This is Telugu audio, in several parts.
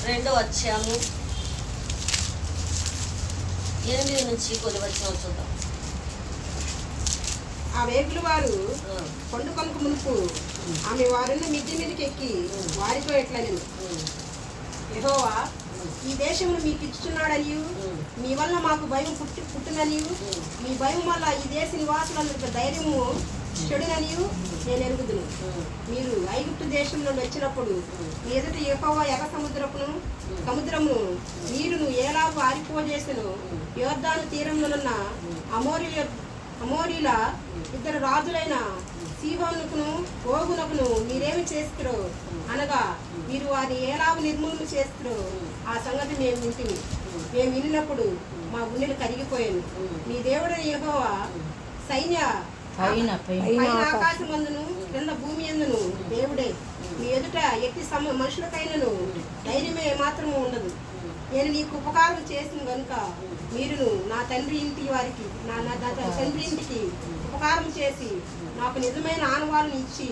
2వ అధ్యాయము 8 నుంచి కొన్ని వచనాలు చూద్దాం. ఆ వేగుల వారు కొండ కొనుక మునుపు ఆమె వారున్న మిద్దె మీదకి ఎక్కి వారితో ఎట్లనెను, యెహోవా ఈ దేశమును మీకు ఇచ్చుచున్నాడనియు మీ వల్ల మాకు భయం పుట్టుననియు మీ భయం వల్ల ఈ దేశ నివాసులందరికి ధైర్యము చెడుననియు నేను ఎరుగుదును. మీరు ఐగుప్తు దేశం నుండి వచ్చినప్పుడు మీ ఎదుట యెహోవా ఎర్ర సముద్రమును నీరును ఏలాగు ఆరిపోజేసెను. యోర్దాను తీరంలోనున్న అమోరీల 2 రాజులైన సీహోనుకును ఓగునకును మీరేమి చేస్తురో అనగా మీరు వారిని ఏలాగు నిర్మూలన చేస్తురో ఆ సంగతి మేము వినినప్పుడు మా గుండెలు కరిగిపోయాను. మీ దేవుడు యెహోవా సైన్య పైన ఆకాశమందును కింద భూమి యందును దేవుడే. మీ ఎదుట ఎట్టి మనుషులకైనను ధైర్యమే మాత్రము ఉండదు. నేను నీకు ఉపకారం చేసిన కనుక మీరును నా తండ్రి ఇంటి వారికి నా తండ్రి ఇంటికి ఉపకారం చేసి నాకు నిజమైన ఆనవాళ్ళని ఇచ్చి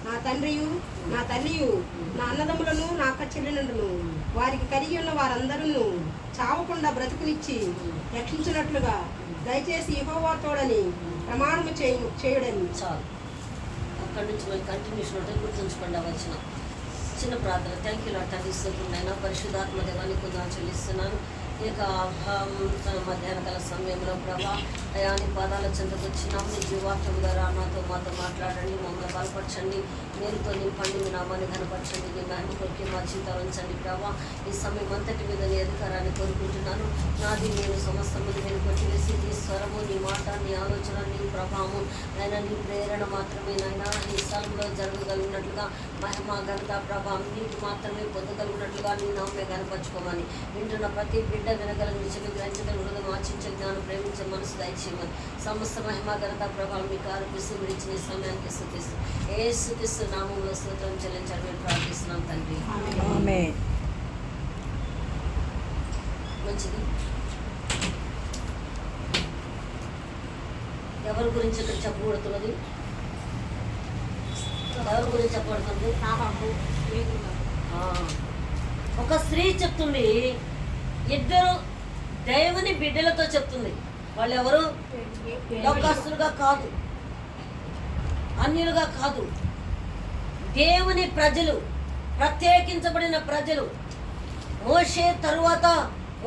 నా తండ్రియు నా తల్లియు నా అన్నదమ్ములను నా అక్క చెల్లెలను వారికి కలిగి ఉన్న వారందరూ చావకుండా బ్రతుకునిచ్చి రక్షించినట్లుగా దయచేసి యెహోవా తోడని ప్రమాణము చేయుడని. చాలు, అక్కడి నుంచి మళ్ళీ కంటిన్యూషన్ ఉంటే గుర్తుంచుకోండి. వచ్చిన చిన్న ప్రార్థన. థ్యాంక్ యూ లార్డ్, తండ్రి స్తోత్రమునైనా పరిశుద్ధాత్మ దేవానికి కొంచెం చెల్లిస్తున్నాను. ఈ యొక్క మధ్యాహ్న కాల సమయంలో ప్రభా అయాని పాదాల చెంతకు వచ్చినాము. నీ జీవాక్యం ద్వారా మాతో మాట్లాడండి, మమ్మల్ని బలపరచండి, మేలుతో నింపండి, మీ నామాన్ని కనపరచండి, నీ మహిమ కొరికి మా జీవితాలు ఉంచండి ప్రభా. ఈ సమయం అంతటి మీద నీ అధికారాన్ని కోరుకుంటున్నాను. నాది నేను సమస్తములు నేను కొట్టివేసి నీ స్వరము, నీ మాట, నీ ఆలోచన, నీ ప్రభావము అయినా నీ ప్రేరణ మాత్రమే నైనా ఈ స్థలంలో జరగగలిగినట్లుగా మహిమ ఘనత ప్రభావం నీకు మాత్రమే పొందగలిగినట్లుగా నీ నామే కనపరచుకోమని వింటున్న ప్రతి బిడ్డ వినగలిగిన చెవి గ్రహించగల హృదయం ఆచించే జ్ఞానం ప్రేమించే మనసు దయచేయమని సమస్త మహిమ ఘనత ప్రభావం మీకు ఆరోపిస్తూ విడిచిన సమయానికి స్తుతిస్తూ యేసుక్రీస్తు నామములో స్తోత్రం చెల్లించాలని ప్రార్థిస్తున్నాం తండ్రి. ఆమేన్. మంచిది. ఎవరి గురించి ఇక్కడ చెప్పబడుతున్నది? ఎవరి గురించి చెప్పబడుతుంది? ఒక స్త్రీ చెప్తుంది, 2 దేవుని బిడ్డలతో చెప్తుంది. వాళ్ళు ఎవరు? లోకస్తులుగా కాదు, అన్యులుగా కాదు, దేవుని ప్రజలు, ప్రత్యేకించబడిన ప్రజలు. మోషే తరువాత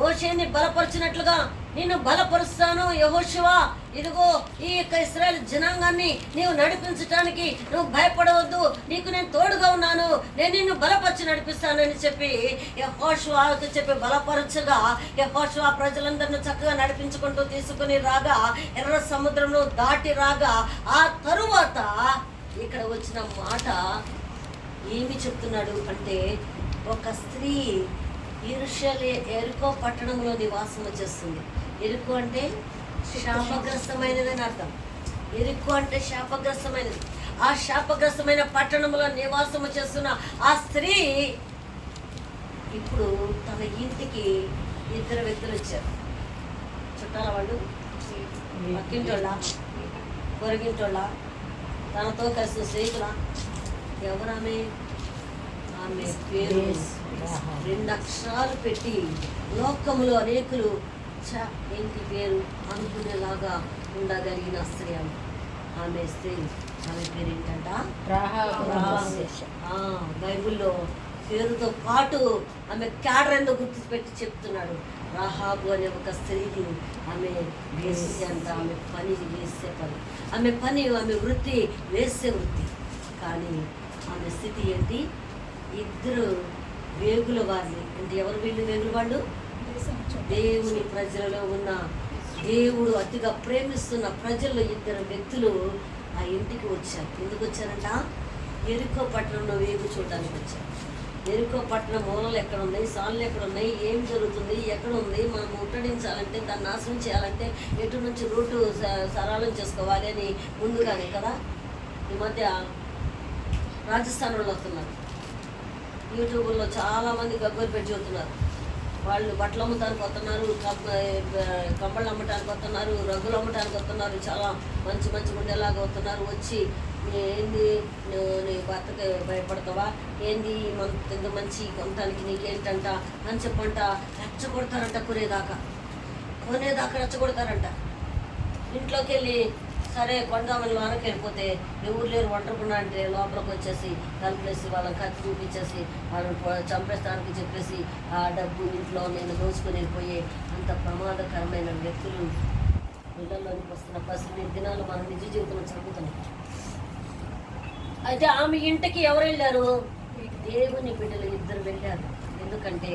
మోషేని బలపరిచినట్లుగా నిన్ను బలపరుస్తాను యెహోషువ, ఇదిగో ఈ యొక్క ఇశ్రాయేలు జనాంగాన్ని నీవు నడిపించడానికి నువ్వు భయపడవద్దు, నీకు నేను తోడుగా ఉన్నాను, నేను నిన్ను బలపరిచి నడిపిస్తానని చెప్పి యెహోషువతో చెప్పి బలపరచగా యెహోషువ ప్రజలందరినీ చక్కగా నడిపించుకుంటూ తీసుకుని రాగా ఎర్ర సముద్రంలో దాటి రాగా ఆ తరువాత ఇక్కడ వచ్చిన మాట ఏమి చెప్తున్నాడు అంటే, ఒక స్త్రీ ఎరుకో పట్టణంలో నివాసము చేస్తుంది. ఎరుకు అంటే శాపగ్రస్తమైనది అని అర్థం. ఎరుకు అంటే శాపగ్రస్తమైనది. ఆ శాపగ్రస్తమైన పట్టణంలో నివాసము చేస్తున్న ఆ స్త్రీ ఇప్పుడు తన ఇంటికి 2 వ్యక్తులు వచ్చారు. చుట్టాల వాళ్ళు, పక్కింటోళ్ళ, పొరగింటోళ్ళ, తనతో కలిసిన స్నేహితుల. ఎవరామె? ఆమె పేరు 2 అక్షరాలు పెట్టి లోకములో అనేకులు ఏంటి పేరు అనుకునేలాగా ఉండగలిగిన స్త్రీ. ఆమె స్త్రీ, ఆమె పేరు ఏంటంట? బైబిల్లో పేరుతో పాటు ఆమె క్యాడర్ ఎందుకు గుర్తుపెట్టి చెప్తున్నాడు. రాహాబు అనే ఒక స్త్రీని ఆమె వేసే అంట. ఆమె పని వేసే పని, ఆమె వృత్తి వేసే వృత్తి. కానీ ఆమె స్థితి ఏంటి? 2 వేగుల వారిని. అంటే ఎవరు వీళ్ళు వేగుల వాళ్ళు? దేవుని ప్రజలలో ఉన్న, దేవుడు అతిగా ప్రేమిస్తున్న ప్రజల్లో 2 వ్యక్తులు ఆ ఇంటికి వచ్చారు. ఎందుకు వచ్చారంట? ఎరుకో పట్టణంలో వేగు చూడడానికి వచ్చారు. ఎరుకో పట్టణం మూలలు ఎక్కడ ఉన్నాయి, సాన్లు ఎక్కడ ఉన్నాయి, ఏం జరుగుతుంది, ఎక్కడ ఉంది, మనం ముట్టడించాలంటే, దాన్ని నాశనం చేయాలంటే ఎటు నుంచి రూటు సరళం చేసుకోవాలి అని ముందుగానే కదా. ఈ మధ్య రాజస్థాన్ వాళ్ళు వస్తున్నారు. యూట్యూబ్లో చాలామంది గబ్బర్ పెట్టి చూస్తున్నారు. వాళ్ళు బట్టలు అమ్మటానికి వస్తున్నారు, కంబళ్ళు అమ్మటానికి వస్తున్నారు, రగ్గులు అమ్మటానికి వస్తున్నారు, చాలా మంచి మంచి గుండెలాగా వస్తున్నారు. వచ్చి ఏంది నువ్వు నీ భర్తకి భయపడతావా, ఏంది ఇంత మంచి కొనటానికి నీకేంటంట అని చెప్పంట రెచ్చగొడతారంట. కొనేదాకా రెచ్చగొడతారంట. ఇంట్లోకి వెళ్ళి సరే కొందామని వానకి వెళ్ళిపోతే ఎవరు లేరు వంటకుండా అంటే లోపలికి వచ్చేసి తలుపులేసి వాళ్ళని కత్తి చూపించేసి వాళ్ళని చంపేస్తానికి చెప్పేసి ఆ డబ్బు ఇంట్లో నేను దోచుకొని వెళ్ళిపోయే అంత ప్రమాదకరమైన వ్యక్తులు ఇళ్లలోనికి వస్తున్న పసిని దినాలు మన నిజ జీవితంలో చదువుతున్నాం. అయితే ఆమె ఇంటికి ఎవరు వెళ్ళారు? దేవుని బిడ్డలు 2 వెళ్ళారు. ఎందుకంటే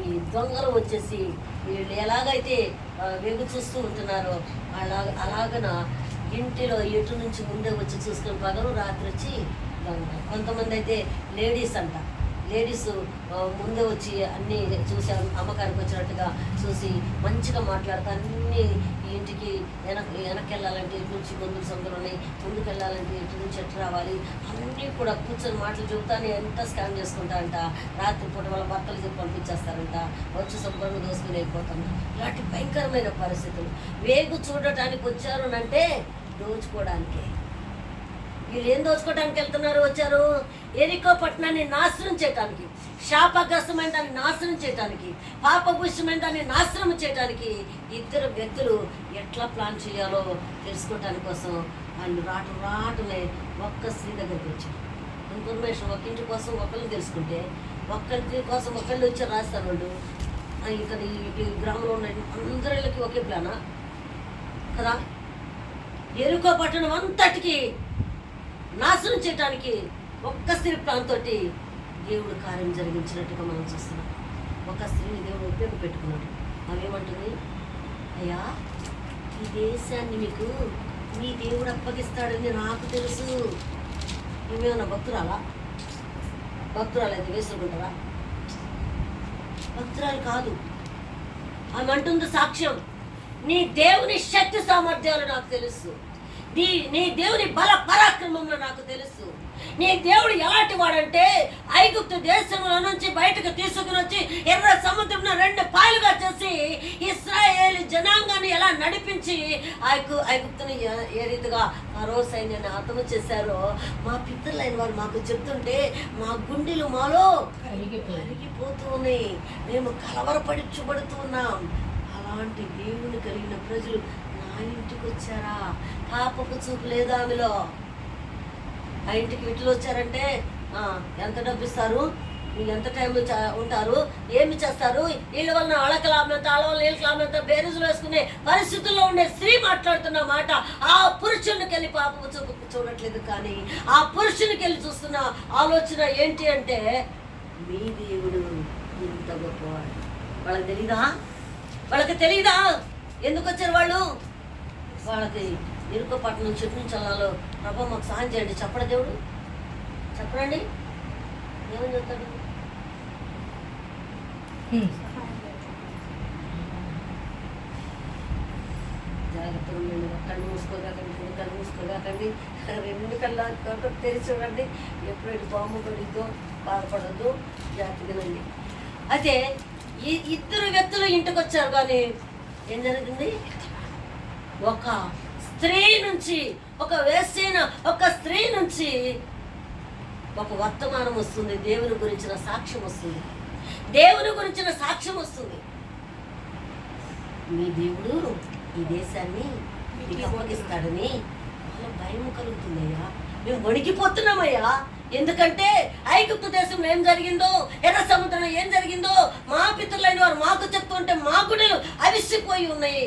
ఈ దొంగలు వచ్చేసి వీళ్ళు ఎలాగైతే వెగు చూస్తూ ఉంటున్నారో అలాగన ఇంటిలో ఎటు నుంచి ముందే వచ్చి చూసుకుని పగలు రాత్రి వచ్చి దొంగ. కొంతమంది అయితే లేడీస్ ముందే వచ్చి అన్నీ చూసి అమ్మకానికి వచ్చినట్టుగా చూసి మంచిగా మాట్లాడుతూ అన్నీ ఇంటికి వెనక్కి వెళ్ళాలంటే ఇటు నుంచి గొంతులు సొంతలు ఉన్నాయి, ముందుకు వెళ్ళాలంటే ఇటు నుంచి ఎట్టు రావాలి అన్నీ కూడా కూర్చొని మాటలు చెబుతానే ఎంత స్కామ్ చేసుకుంటారంట. రాత్రిపూట వాళ్ళ భర్తలు చెప్పి పంపించేస్తారంట, వచ్చి శుభ్రంగా దోసుకుని వెళ్ళిపోతారు. ఇలాంటి భయంకరమైన పరిస్థితులు. వేగు చూడటానికి వచ్చారు అంటే దోచుకోవడానికే. వీళ్ళు ఏం దోచుకోవడానికి వచ్చారు? ఎరికో పట్టణాన్ని నాశనం చేయటానికి, శాపగ్రస్తమైన దాన్ని నాశనం చేయటానికి, పాపభూషమైన దాన్ని నాశనం చేయటానికి 2 వ్యక్తులు ఎట్లా ప్లాన్ చేయాలో తెలుసుకోవటానికి కోసం వాళ్ళు రాటునే ఒక్క స్త్రీ దగ్గరికి వచ్చారు. ఇన్ఫర్మేషన్ ఒక ఇంటి కోసం ఒకళ్ళు తెలుసుకుంటే ఒక్కరి కోసం ఒకళ్ళు వచ్చి రాస్తారు వాళ్ళు. ఇక్కడ ఈ గ్రామంలో ఉన్న అందరిళ్ళకి ఒకే ప్లానా కదా? ఎరుకో పట్టణం అంతటికి నాశనం చేయటానికి ఒక్క స్త్రీ ప్రాంతో దేవుడు కార్యం జరిగించినట్టుగా మనం చూస్తున్నాం. ఒక స్త్రీని దేవుడు ఉపయోగపెట్టుకున్నాడు. అవేమంటుంది? అయ్యా, ఈ దేశాన్ని మీకు మీ దేవుడు అప్పగిస్తాడని నాకు తెలుసు. మేమేమన్నా భక్తురాలైతే వేసుకుంటారా? భక్తురాలు కాదు. ఆమె అంటుంది సాక్ష్యం, నీ దేవుని శక్తి సామర్థ్యాలు నాకు తెలుసు, నీ దేవుని బల పరాక్రమంలో నాకు తెలుసు. నీ దేవుడు ఎలాంటి వాడంటే ఐగుప్తు దేశంలో నుంచి బయటకు తీసుకుని వచ్చి ఎర్ర సముద్రం 2 పాయలుగా చేసి ఇశ్రాయేల్ జనాంగాన్ని ఎలా నడిపించి ఐగుప్తుని ఏ రీతిగా ఫరో సైన్యాన్ని హతము చేశారో మా పితరులైన వారు మాకు చెప్తుంటే మా గుండెలు మాలో కరిగిపోతూ ఉన్నాయి. మేము కలవరపడుచబడుతూ ఉన్నాం. అలాంటి దేవుని కలిగిన ప్రజలు నా ఇంటికి వచ్చారా? పాపపు చూపు లేదా ఆమెలో. ఆ ఇంటికి వీటిలో వచ్చారంటే ఎంత డబ్బు ఇస్తారు, ఎంత టైం ఉంటారు, ఏమి చేస్తారు, వీళ్ళ వలన అళకలామెంత అలవల నీళ్ళకలామెంత బేరుజులు వేసుకునే పరిస్థితుల్లో ఉండే స్త్రీ మాట్లాడుతున్న మాట ఆ పురుషునికి వెళ్ళి పాపపు చూపు చూడట్లేదు. కానీ ఆ పురుషునికి వెళ్ళి చూస్తున్న ఆలోచన ఏంటి అంటే మీ దేవుడు ఇంత గొప్పవాడు. వాళ్ళకి తెలీదా ఎందుకు వచ్చారు వాళ్ళు? వాళ్ళకి ఇరుకో పట్టణం చెట్టు నుంచి అల్లాలో ప్రభా మాకు సహాయం చేయండి చెప్పడా దేవుడు? చెప్పడండి, ఏమని చెప్తాడు? జాగ్రత్తగా ఉండండి. కళ్ళు మూసుకోగాకండి, 2 కళ్ళు మూసుకోగాకండి, 2 కళ్ళు తెరిచి చూడండి. ఎప్పుడైతే బాంబు పడిద్దో బాధపడద్దు, జాగ్రత్తగానండి. అయితే ఈ 2 వ్యక్తులు ఇంటికి వచ్చారు. కానీ ఏం జరిగింది? ఒక స్త్రీ నుంచి, ఒక వేశ్యైన ఒక స్త్రీ నుంచి ఒక వర్తమానం వస్తుంది. దేవుని గురించిన సాక్ష్యం వస్తుంది. మీ దేవుడు ఈ దేశాన్ని మీకు అప్పగిస్తాడని వాళ్ళ భయం కలుగుతుందయ్యా. మేము వణికిపోతున్నామయ్యా. ఎందుకంటే ఐగుప్తు దేశంలో ఏం జరిగిందో, ఎర్ర సముద్రంలో ఏం జరిగిందో మా పితరులైన వారు మాకు చెప్తుంటే మా గుండెలు అవిసిపోయి ఉన్నాయి.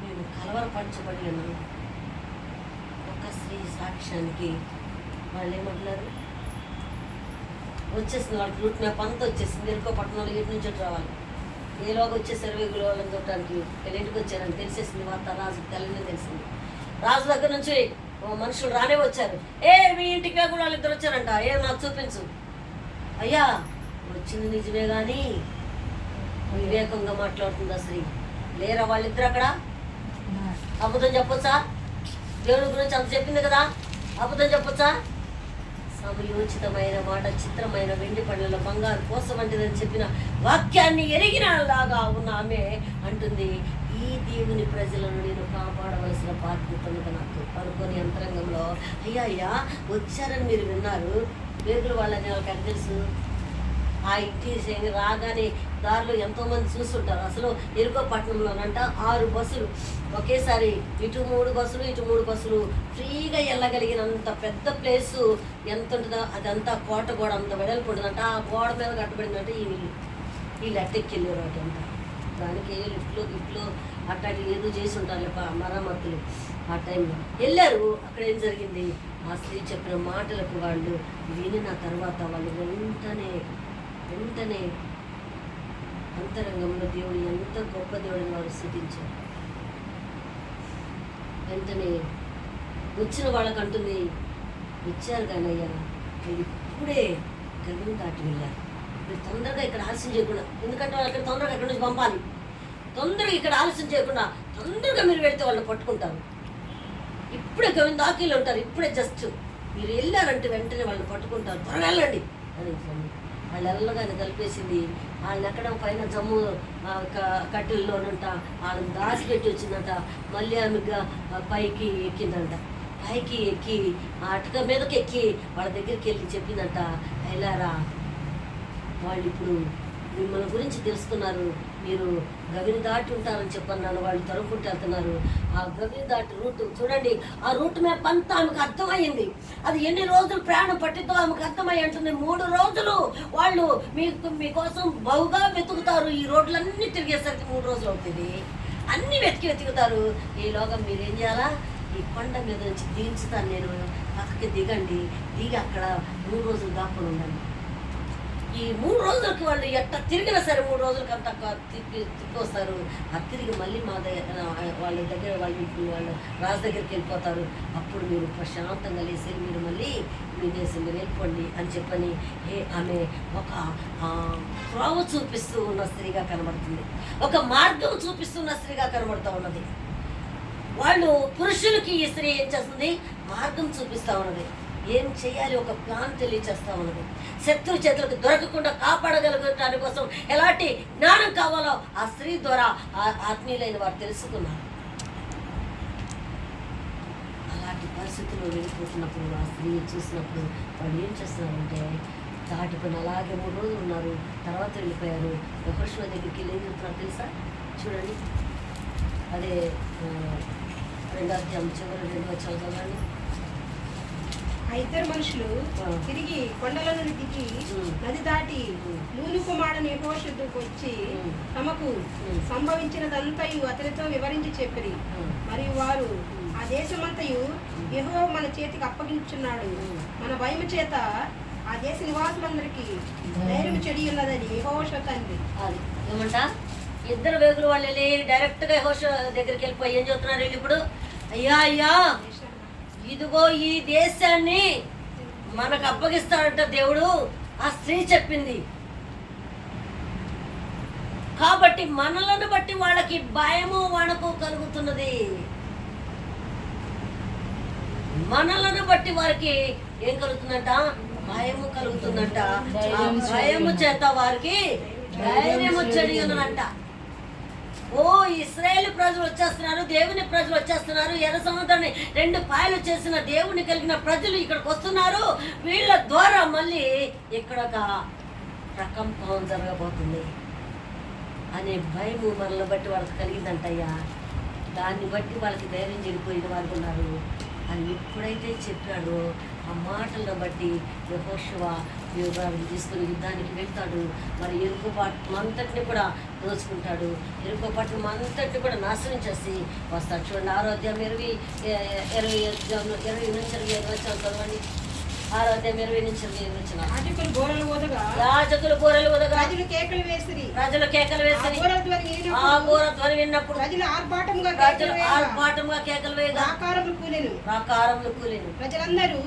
మేము కలవరపరచబడి ఉన్నాం. ఒక స్త్రీ సాక్ష్యానికి వాళ్ళు ఏమంటున్నారు? వచ్చేసింది వాళ్ళకి రూట్ మ్యాప్ అంతా వచ్చేసింది. ఎరుకో పట్టణంలో ఎటు నుంచి రావాలి, ఏలోగా వచ్చేసారు వేగులు వాళ్ళని చూడటానికి. ఇంటికి వచ్చారని తెలిసేసింది వార్త. రాజుకి తెల్లని తెలిసింది. రాజు దగ్గర నుంచి మనుషులు రానే వచ్చారు. మీ ఇంటికి వేగులు వాళ్ళు 2 వచ్చారంట. నాకు చూపించు. అయ్యా, వచ్చింది నిజమే కానీ వివేకంగా మాట్లాడుతుందా స్త్రీ? లేరా వాళ్ళిద్దరు అక్కడ? అబద్ధం చెప్పొచ్చా? దేవుని గురించి అంత చెప్పింది కదా, అబద్ధం చెప్పొచ్చా? సమయోచితమైన మాట, చిత్రమైన వెండి పళ్ళలో బంగారు కోస వంటిదని చెప్పిన వాక్యాన్ని ఎరిగిన లాగా ఉన్న ఆమె అంటుంది, ఈ ఈ దేవుని ప్రజలను నేను కాపాడవలసిన బాధ్యత ఉంది నాకు అనుకోని యంత్రాంగంలో అయ్యా వచ్చారని మీరు విన్నారు. వేగులు వాళ్ళని వాళ్ళకి ఎంత తెలుసు? ఆ ఇంటి రాగానే దారిలో ఎంతోమంది చూస్తుంటారు. అసలు ఎరుకో పట్టణంలోనంట 6 బస్సులు ఒకేసారి, ఇటు 3 బస్సులు ఇటు 3 బస్సులు ఫ్రీగా వెళ్ళగలిగినంత పెద్ద ప్లేసు ఎంత ఉంటుందో అదంతా కోట గోడ అంత వెడల్పు ఉంటుందంట. ఆ గోడ మీద కట్టబడిందంటే వీళ్ళు అట్టెక్కెళ్ళారు అటంతా. దానికి లిఫ్ట్లు అట్లాంటి ఏదో చేసి ఉంటారు మరమ్మతులు. ఆ టైంలో వెళ్ళారు. అక్కడ ఏం జరిగింది? ఆ స్త్రీ చెప్పిన మాటలకు వాళ్ళు వినిన తర్వాత వాళ్ళు వెంటనే అంతరంగంలో దేవుడు ఎంత గొప్ప దేవుడిని వారు స్థుతించారు. వెంటనే వచ్చిన వాళ్ళకు అంటుంది, వచ్చారు కానీ అయ్యా మీరు ఇప్పుడే గర్భం దాటి వెళ్ళారు. మీరు తొందరగా ఇక్కడ ఆలస్యం చేయకుండా, ఎందుకంటే వాళ్ళు అక్కడ తొందరగా ఎక్కడి నుంచి పంపాలి, తొందరగా ఇక్కడ ఆలస్యం చేయకుండా తొందరగా మీరు వెళ్తే వాళ్ళు పట్టుకుంటారు. ఇప్పుడే గవిని దాఖీలు ఉంటారు. ఇప్పుడే జస్ట్ మీరు వెళ్ళారంటే వెంటనే వాళ్ళు పట్టుకుంటారు. త్వరగా వెళ్ళండి అని వాళ్ళు వెళ్ళగానే కలిపేసింది. వాళ్ళని ఎక్కడ పైన జమ్ము కట్టెల్లోనంట వాళ్ళని దాచిపెట్టి వచ్చిందంట. మళ్ళీ ఆమె పైకి ఎక్కిందంట. పైకి ఎక్కి ఆ అటక మీదకి ఎక్కి వాళ్ళ దగ్గరికి వెళ్ళి చెప్పిందంట, వెళ్ళారా వాళ్ళు ఇప్పుడు మిమ్మల్ని గురించి తెలుసుకున్నారు, మీరు గవిని దాటి ఉంటారని చెప్పన్నాను. వాళ్ళు తరుముకుంటూ వెళ్తున్నారు. ఆ గవిని దాటి రూట్ చూడండి, ఆ రూట్ మ్యాప్ అంతా ఆమెకు అర్థమయ్యింది. అది ఎన్ని రోజులు ప్రయాణం పట్టిందో ఆమెకు అర్థమయ్యి ఉంటుంది. 3 రోజులు వాళ్ళు మీకోసం బహుగా వెతుకుతారు. ఈ రోడ్లన్నీ తిరిగేసరికి 3 రోజులు అవుతుంది. అన్నీ వెతుకుతారు. ఈలోగా మీరేం చేయాలా? ఈ కొండ మీద నుంచి దించుతాను నేను, పక్కకి దిగండి, దిగి అక్కడ 3 రోజులు దాక్కుని ఉండండి. ఈ 3 రోజులకి వాళ్ళు ఎట్లా తిరిగినా సరే 3 రోజులకి అంతా తిప్పి వస్తారు. అది తిరిగి మళ్ళీ మా దగ్గర వాళ్ళ రాజు దగ్గరికి వెళ్ళిపోతారు. అప్పుడు మీరు ప్రశాంతంగా లేసి మీరు మళ్ళీ మీరు వెళ్ళిపోండి అని చెప్పని ఆమె ఒక త్రోవ చూపిస్తూ ఉన్న స్త్రీగా కనబడుతుంది. ఒక మార్గం చూపిస్తున్న స్త్రీగా కనబడుతూ ఉన్నది. వాళ్ళు పురుషులకి ఈ స్త్రీ ఏం చేస్తుంది? మార్గం చూపిస్తూ ఉన్నది. ఏం చేయాలి ఒక ప్లాన్ తెలియచేస్తా ఉన్నది. శత్రు చేతులకు దొరకకుండా కాపాడగలగటాని కోసం ఎలాంటి జ్ఞానం కావాలో ఆ స్త్రీ ద్వారా ఆత్మీయులైన వారు తెలుసుకున్నారు. అలాంటి పరిస్థితుల్లో వెళ్ళిపోతున్నప్పుడు ఆ స్త్రీని చూసినప్పుడు వాళ్ళు ఏం చేస్తున్నారంటే దాటుకుని అలాగే 3 రోజులు ఉన్నారు. తర్వాత వెళ్ళిపోయారు. యెహోషువ దగ్గరికి వెళ్ళి ఏం చెప్తున్నారు తెలుసా? చూడండి, అదే 2వ అధ్యాయం చివరి 2వ వచనం చదవండి. ఆ 2 మనుషులు తిరిగి కొండల నుండి దిగి నది దాటి నూను కుమారుని యెహోషువకు వచ్చి తమకు సంభవించినదంతయు అతనితో వివరించి చెప్పిరి. మరియు వారు ఆ దేశమంతయు యెహోవా మన చేతికి అప్పగించున్నాడు, మన భయము చేత ఆ దేశ నివాసులందరికీ ధైర్యం చెడి ఉన్నదని యెహోషువ తండ్రి. అది ఏమంట? 2 వేగులు వాళ్ళు వెళ్ళి డైరెక్ట్గా యెహోషువ దగ్గరికి వెళ్ళిపోయి ఏం చెప్తున్నారు వీళ్ళు ఇప్పుడు? అయ్యా ఇదిగో ఈ దేశాన్ని మనకు అప్పగిస్తాడంట దేవుడు. ఆ స్త్రీ చెప్పింది కాబట్టి మనలను బట్టి వాళ్ళకి భయము వణకు కలుగుతున్నది. మనలను బట్టి వారికి ఏం కలుగుతుందంట? భయము కలుగుతుందంట. ఆ భయము చేత వారికి ధైర్యము చెడి ఉన్నదంట. ఓ ఇశ్రాయేలు ప్రజలు వచ్చేస్తున్నారు, దేవుని ప్రజలు వచ్చేస్తున్నారు, ఎర్ర సముద్రాన్ని 2 పాయలు చేసిన దేవుని కలిగిన ప్రజలు ఇక్కడికి వస్తున్నారు, వీళ్ళ ద్వారా మళ్ళీ ఇక్కడ ఒక ప్రకంపం జరగబోతుంది అనే భయము మనల్ని బట్టి వాళ్ళకి కలిగిందంటయ్యా. దాన్ని బట్టి వాళ్ళకి ధైర్యం చెడిపోయిన వాళ్ళు ఉన్నారు అని ఎప్పుడైతే చెప్పాడో ఆ మాటలను బట్టి యెహోషువ యోగాన్ని తీసుకుని యుద్ధానికి వెళ్తాడు. మరి ఎరుకో పట్టణం అంతటిని కూడా దోచుకుంటాడు. ఎరుకో పట్టణం అంతటిని కూడా నాశనం చేసి వస్తాడు. చూడండి 6వ అధ్యాయం 20 నుంచి 25 వచ్చాను చదవండి. 6వ అధ్యాయం 20 నుంచి 25 వచ్చిన యాజకులు గోరలు ఊదగా ప్రజలు కేకలు వేసిరి. ఆ ఘోర ధ్వని విన్నప్పుడు ప్రజలు ఆర్భాటముగా కేకలు వేయగా ప్రాకారములు కూలెను. ప్రజలందరూ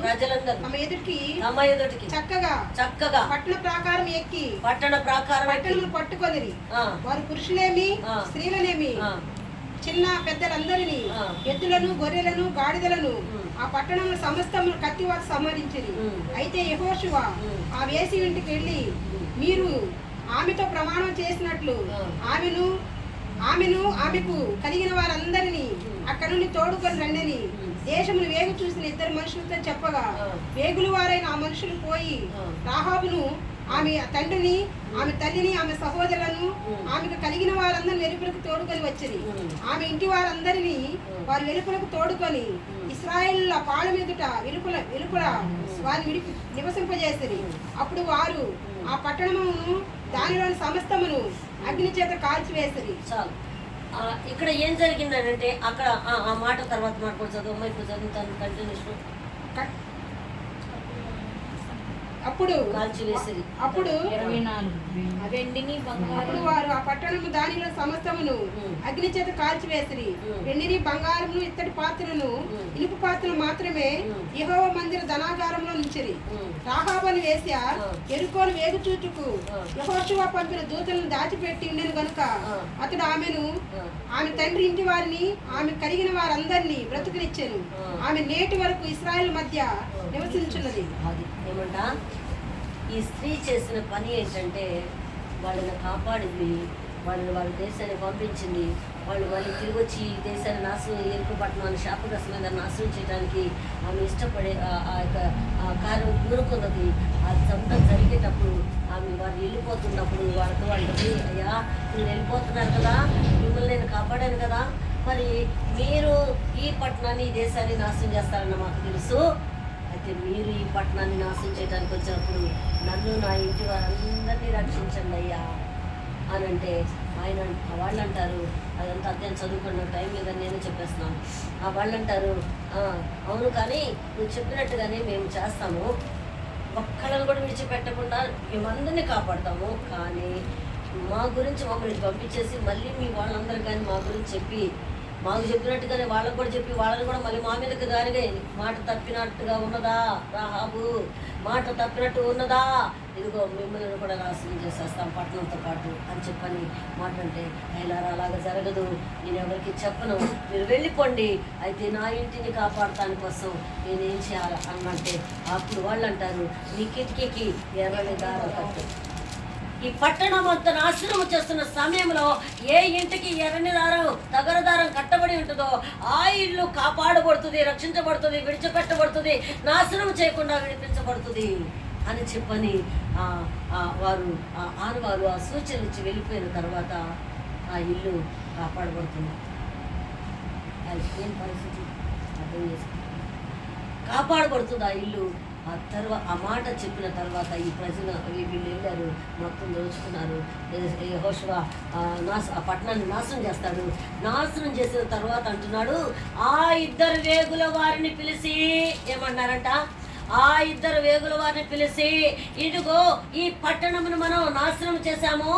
తమ ఎదుటికి చక్కగా పట్టణ ప్రాకారం ఎక్కి పట్టణములు పట్టుకొనిరి. వారు పురుషులేమి స్త్రీలనేమి చిన్న పెద్దలందరినీ ఎద్దులను గొర్రెలను గాడిదలను ఆ పట్టణంలో సమస్తమును కత్తివారు సంహరించింది. అయితే యెహోషువ ఆ వేసి ఇంటికి వెళ్ళి మీరు ఆమెతో ప్రమాణం చేసినట్లు ఆమెను ఆమెకు కలిగిన వారందరినీ అక్కడ నుండి తోడుకొని రండని దేశమును వేగు చూసిన ఇద్దరు మనుషులతో చెప్పగా వేగులు వారైన ఆ మనుషులు పోయి రాహాబును, ఆమె తండ్రిని, ఆమె తల్లిని, ఆమె సహోదరులను, ఆమెకు కలిగిన వారందరిని వెలుపలకు తోడుకొని వచ్చింది. ఆమె ఇంటి వారందరినీ వారి వెలుపలకు తోడుకొని ఇశ్రాయేలుల పాళ మీదుట వెలుపల వారిని నివసింపజేసిరి. అప్పుడు వారు ఆ పట్టణమును దానిలోని సమస్తమును అగ్ని చేత కాల్చివేసిరి. చాలు. ఇక్కడ ఏం జరిగిందంటే అక్కడ ఆ మాట తర్వాత మాట్లాడు చదువు ఇప్పుడు చదువుతాను కంటిన్యూషన్. అప్పుడు అప్పుడు వారు ఆ పట్టణము దానిలో సమస్తమును అగ్ని చేత కాల్చివేసిరి. వెండిని, బంగారమును, ఇత్తడి పాత్రలను, ఇనుపు పాత్రలు మాత్రమే యెహోవా మందిర ధనాగారంలో ఉంచిరి. రాహాబు అని వేశ్య యెరికోను వేగు చూచుకు యెహోషువ పంపిన దూతలను దాచిపెట్టి ఉండెను గనుక అతడు ఆమెను, ఆమె తండ్రి ఇంటి వారిని, ఆమె కలిగిన వారందరినీ బ్రతుకునిచ్చాను. ఆమె నేటి వరకు ఇశ్రాయేల్ మధ్య నివసించున్నది. ఏమంట ఈ స్త్రీ చేసిన పని ఏంటంటే వాళ్ళని కాపాడింది, వాళ్ళ దేశాన్ని పంపించింది. వాళ్ళు తిరిగి వచ్చి ఈ దేశాన్ని నాశనం, ఎరుకుపట్నం శాపగ్రస్తమైన నాశనం చేయడానికి ఆమె ఇష్టపడే ఆ యొక్క కార్యం కూరుకున్నది. అదంతా జరిగేటప్పుడు ఆమె వాళ్ళు వెళ్ళిపోతున్నప్పుడు వాళ్ళకి అయ్యా మీరు వెళ్ళిపోతున్నారు కదా, మిమ్మల్ని నేను కాపాడాను కదా, మరి మీరు ఈ పట్టణాన్ని, ఈ దేశాన్ని నాశనం చేస్తారన్న మాకు తెలుసు. అయితే మీరు ఈ పట్టణాన్ని నాశనం చేయడానికి వచ్చినప్పుడు నన్ను, నా ఇంటి వారందరినీ రక్షించండి అయ్యా అని అంటే వాళ్ళు అంటారు, అదంతా అధ్యయనం చదువుకున్న టైం మీద నేను చెప్పేస్తున్నాను. వాళ్ళు అంటారు, అవును కానీ నువ్వు చెప్పినట్టుగానే మేము చేస్తాము, ఒక్కళ్ళని కూడా విడిచిపెట్టకుండా మేమందరినీ కాపాడతాము, కానీ మా గురించి మమ్మల్ని పంపించేసి మళ్ళీ మీ వాళ్ళందరూ కానీ మా గురించి చెప్పి మాకు చెప్పినట్టుగానే వాళ్ళకు కూడా చెప్పి వాళ్ళని కూడా మళ్ళీ మా మీదకి దానిగా మాట తప్పినట్టుగా ఉన్నదా రాహాబు, మాట తప్పినట్టు ఉన్నదా, ఇదిగో మిమ్మల్ని కూడా నాశనం చేసేస్తాం పట్టణంతో పాటు అని చెప్పని మాట అంటే అలాగా జరగదు, నేను ఎవరికి చెప్పను, మీరు వెళ్ళిపోండి, అయితే నా ఇంటిని కాపాడటాని కోసం నేనేం చేయాలి అన్నంటే అప్పుడు వాళ్ళు అంటారు, నీ కిటికీకి ఎర్రని దారం కట్టు. ఈ పట్టణం అంతా నాశనం చేస్తున్న సమయంలో ఏ ఇంటికి ఎర్రని దారం, తగర దారం కట్టబడి ఉంటుందో ఆ ఇల్లు కాపాడబడుతుంది, రక్షించబడుతుంది, విడిచిపెట్టబడుతుంది, నాశనం చేయకుండా విడిపించబడుతుంది అని చెప్పని వారు ఆనవారు ఆ సూచన ఇచ్చి వెళ్ళిపోయిన తర్వాత ఆ ఇల్లు కాపాడబడుతుంది. అది ఏం పరిస్థితి అర్థం చేసుకుంటుంది, కాపాడబడుతుంది ఆ ఇల్లు. ఆ మాట చెప్పిన తర్వాత ఈ ప్రజలు వీళ్ళు వెళ్ళారు, మొత్తం దోచుకున్నారు. యెహోషువ ఆ పట్టణాన్ని నాశనం చేస్తాడు. నాశనం చేసిన తర్వాత అంటున్నాడు, ఆ ఇద్దరు వేగుల వారిని పిలిచి ఏమన్నారంట, ఆ ఇద్దరు వేగుల వారిని పిలిచి, ఇదిగో ఈ పట్టణమును మనం నాశనం చేశాము,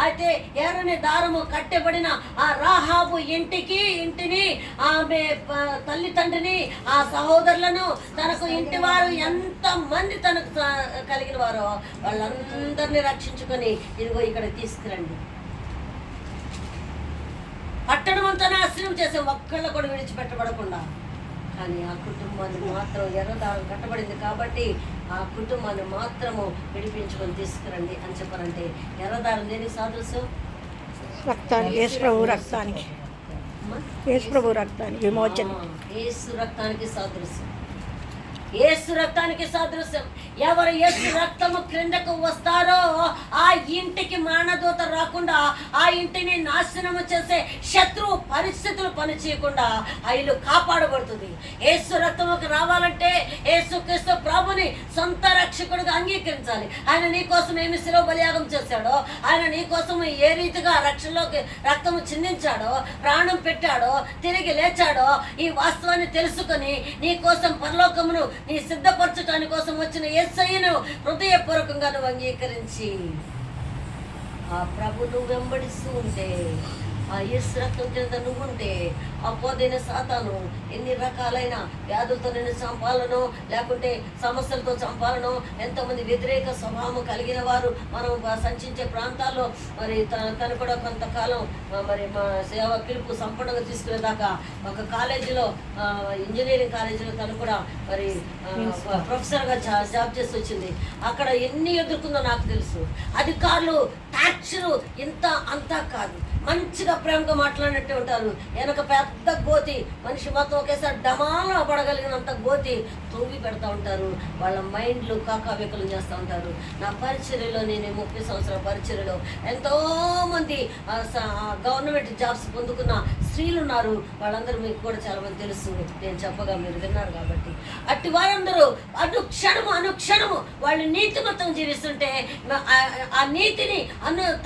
అయితే ఎర్రని దారము కట్టబడిన ఆ రాహాబు ఇంటిని, ఆమె తల్లి తండ్రిని, ఆ సహోదరులను, తనకు ఇంటి వారు ఎంతమంది తనకు కలిగిన వారో వాళ్ళందరినీ రక్షించుకొని ఇదిగో ఇక్కడ తీసుకురండి. పట్టణం అంతా నాశనం చేసాం, ఒక్కళ్ళు కూడా విడిచిపెట్టబడకుండా. కానీ ఆ కుటుంబాన్ని మాత్రం ఎర్రదారం కట్టబడింది కాబట్టి ఆ కుటుంబాన్ని మాత్రము విడిపించుకొని తీసుకురండి అని చెప్పారంటే ఎర్రదారం దేనికి సాదృశ్యం? రక్తానికి, యేసు ప్రభు రక్తానికి, యేసు ప్రభు రక్తానికి, విమోచన, యేసు రక్తానికి సాదృశ్యం, యేసు రక్తానికి సాదృశ్యం. ఎవరు యేసు రక్తము క్రిందకు వస్తారో ఆ ఇంటికి మానదూత రాకుండా, ఆ ఇంటిని నాశనము చేసే శత్రువు పరిస్థితులు పనిచేయకుండా ఆ ఇల్లు కాపాడబడుతుంది. యేసు రక్తముకు రావాలంటే యేసుక్రీస్తు ప్రభుని సొంత రక్షకుడిగా అంగీకరించాలి. ఆయన నీ కోసం ఏమి శిలువ బలియాగం చేశాడో, ఆయన నీ కోసం ఏ రీతిగా రక్షణలోకి రక్తము చిందించాడో, ప్రాణం పెట్టాడో, తిరిగి లేచాడో, ఈ వాస్తవాన్ని తెలుసుకొని నీ కోసం పరలోకమును నీ సిద్ధపరచటాని కోసం వచ్చిన యేసయ్యను హృదయపూర్వకంగా నువ్వు అంగీకరించి ఆ ప్రభును వెంబడిస్తూ ఉంటే, ఆ యేసు రక్తం కింద నువ్వుంటే, అపోదైన సాతాను ఎన్ని రకాలైన వ్యాధులతో నిన్ను చంపాలనో, లేకుంటే సమస్యలతో చంపాలనో, ఎంతోమంది వ్యతిరేక స్వభావం కలిగిన వారు మనం సంచించే ప్రాంతాల్లో మరి తను కూడా కొంతకాలం మరి మా సేవ పిలుపు సంపూర్ణంగా తీసుకునేదాకా ఒక కాలేజీలో, ఇంజనీరింగ్ కాలేజీలో తను కూడా మరి ప్రొఫెసర్గా జాబ్ చేసి వచ్చింది. అక్కడ ఎన్ని ఎదుర్కొందో నాకు తెలుసు. అధికారులు టార్చరు ఇంత అంతా కాదు, మంచిగా ప్రేమగా మాట్లాడినట్టే ఉంటారు. వెనక పెద్ద గోతి, మనిషి మొత్తం ఒకేసారి డమాలో పడగలిగినంత గోతి తొంగి పెడతా ఉంటారు. వాళ్ళ మైండ్లు కాకావికలు చేస్తూ ఉంటారు. నా పరిచర్యలో, నేను 30 సంవత్సరాల పరిచర్యలో ఎంతోమంది గవర్నమెంట్ జాబ్స్ పొందుకున్న స్త్రీలు ఉన్నారు. వాళ్ళందరూ మీకు కూడా చాలా మంది తెలుసు, నేను చెప్పగా మీరు విన్నారు కాబట్టి. అట్టి వారందరూ అనుక్షణము వాళ్ళు నీతిమంతం జీవిస్తుంటే, ఆ నీతిని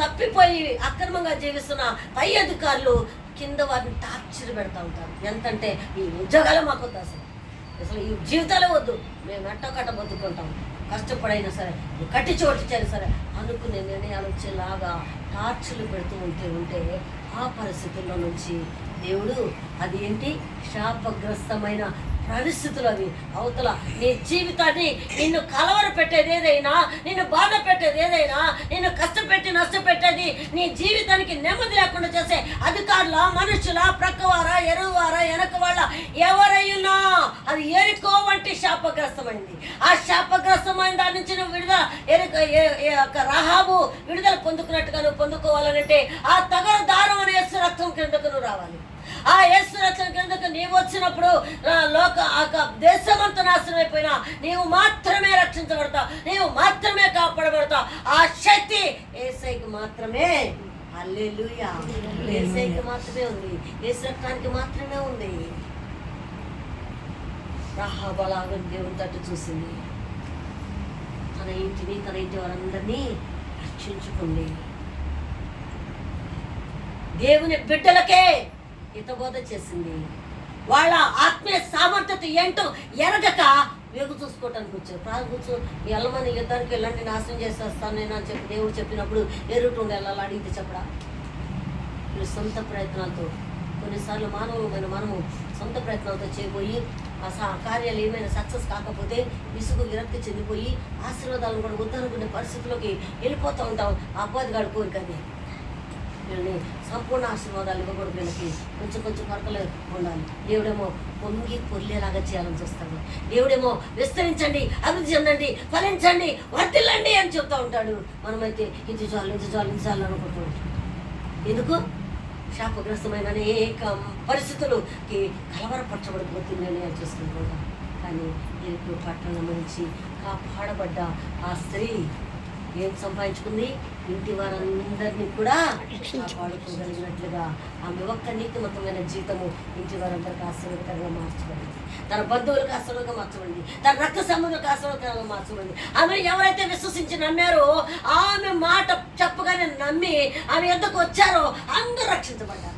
తప్పిపోయి అక్రమంగా జీవిస్తున్న పై అధికారులు కింద వారిని టార్చర్ పెడతా ఉంటారు. ఎంతంటే ఈ ఉద్యోగాలే మాకు వద్దు, అసలు ఈ జీవితాలే వద్దు, మేము ఎట్టకట్ట బతుకుంటాం, కష్టపడైనా సరే, కట్టి చోటించైనా సరే అనుకునే నిర్ణయాలు వచ్చేలాగా టార్చర్లు పెడుతూ ఉంటే ఆ పరిస్థితుల్లో నుంచి దేవుడు అది ఏంటి శాపగ్రస్తమైన పరిస్థితులు అవి అవతల నీ జీవితాన్ని నిన్ను కలవర పెట్టేది ఏదైనా, నిన్ను బాధ పెట్టేది ఏదైనా, నిన్ను కష్టపెట్టి నష్టపెట్టేది, నీ జీవితానికి నెమ్మది లేకుండా చేసే అధికారుల, మనుషుల, ప్రక్కవారా, ఎరువారా, వెనక వాళ్ళ ఎవరైనా అది ఎరుకో వంటి శాపగ్రస్తమైంది. ఆ శాపగ్రస్తమైన దాని నుంచి నువ్వు రహాబు విడుదల పొందుకున్నట్టుగా నువ్వు పొందుకోవాలంటే ఆ తగర దారం అనే యేసు రక్తం కిందకు నువ్వు రావాలి. ఆ యేసు రక్తం కిందకు నీవు వచ్చినప్పుడు దేశమంతా నాశనం అయిపోయినా నీవు మాత్రమే రక్షించబడతావు, నీవు మాత్రమే కాపాడబడతావు. ఆ శక్తి యేసయ్యకి మాత్రమే, హల్లెలూయా, యేసయ్యకి మాత్రమే ఉంది, యేసు రక్తానికి మాత్రమే ఉంది. రహాబు అలాగా దేవుని తట్టు చూసింది, తన ఇంటిని, తన ఇంటి వారందరినీ రక్షించుకుంది. దేవుని బిడ్డలకే హితబోధ చేసింది. వాళ్ళ ఆత్మీయ సామర్థ్యత ఏంటో ఎరగక వేగు చూసుకోవటానికి వచ్చారు. ప్రాణం కూర్చో వెళ్ళమని, యుద్ధానికి వెళ్ళండి, నాశనం చేసేస్తాను నేను అని చెప్పి దేవుడు చెప్పినప్పుడు ఎరుటుండి వెళ్ళాలి అడిగితే చెప్పడా? వీళ్ళు సొంత ప్రయత్నాలతో, కొన్నిసార్లు మనము సొంత ప్రయత్నాలతో చేయబోయి ఆ కార్యాలు ఏమైనా సక్సెస్ కాకపోతే విసుగు విరక్తి చెందిపోయి ఆశీర్వాదాలను కూడా వద్దనుకునే పరిస్థితుల్లోకి వెళ్ళిపోతూ ఉంటాం. ఆ అబ్బాయిగాడు కోరికది వీళ్ళని సంపూర్ణ ఆశీర్వాదాలు ఇవ్వకూడదు, వీళ్ళకి కొంచెం కొరకలు ఉండాలి. దేవుడేమో పొంగి పొర్లేలాగా చేయాలని చూస్తాడు. దేవుడేమో విస్తరించండి, అభివృద్ధి చెందండి, ఫలించండి, వర్తిల్లండి అని చెప్తూ ఉంటాడు. మనమైతే ఇది చాలు అనుకుంటూ ఉంటాం. ఎందుకు? శాపగ్రస్తమైన అనేక పరిస్థితులకి కలవరపరచబడిపోతుంది నిర్ణయాలు చేసుకుంటుంటాం. కానీ ఎరుకు పట్టణం నుంచి కాపాడబడ్డ ఆ స్త్రీ ఏం సంపాదించుకుంది? ఇంటి వారందరినీ కూడా కాపాడుకోగలిగినట్లుగా ఆమె ఒక్క నీతిమంతమైన జీవితము ఇంటి వారందరికీ ఆశీర్వాదకరంగా మార్చబడింది, తన బంధువులకు ఆశీర్వాదంగా మార్చబడింది, తన రక్త సంబంధులకు ఆశీర్వాదకరంగా మార్చబడింది. ఆమె ఎవరైతే విశ్వసించి నమ్మారో, ఆమె మాట చెప్పగానే నమ్మి ఆమె ఎద్దకు వచ్చారో అందరూ రక్షించబడ్డారు.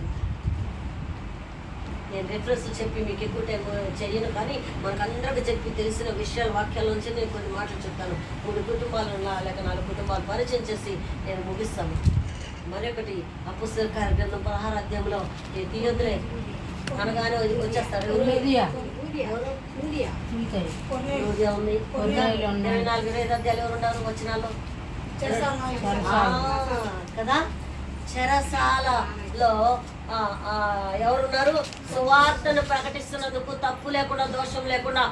నేను రిఫరెన్స్ చెప్పి మీకు ఎక్కువ టైం చేయను, కానీ మనకు అందరికీ చెప్పి తెలిసిన విషయాల వాక్యాల నుంచి నేను కొన్ని మాటలు చెప్తాను. 3 కుటుంబాలు లేక 4 కుటుంబాలు పరిచయం చేసి నేను ముగిస్తాను. మరొకటి అపుస్తల కార్యగ్రంథం 16వ అధ్యాయంలో తీయొద్దులే అనగానే వచ్చేస్తారు. 24 అధ్యాయాలు ఎవరు ఉన్నారు వచనాల్లో కదా? చెరసాలలో ఎవరున్నారు? సువార్తను ప్రకటిస్తున్నందుకు తప్పు లేకుండా, దోషం లేకుండా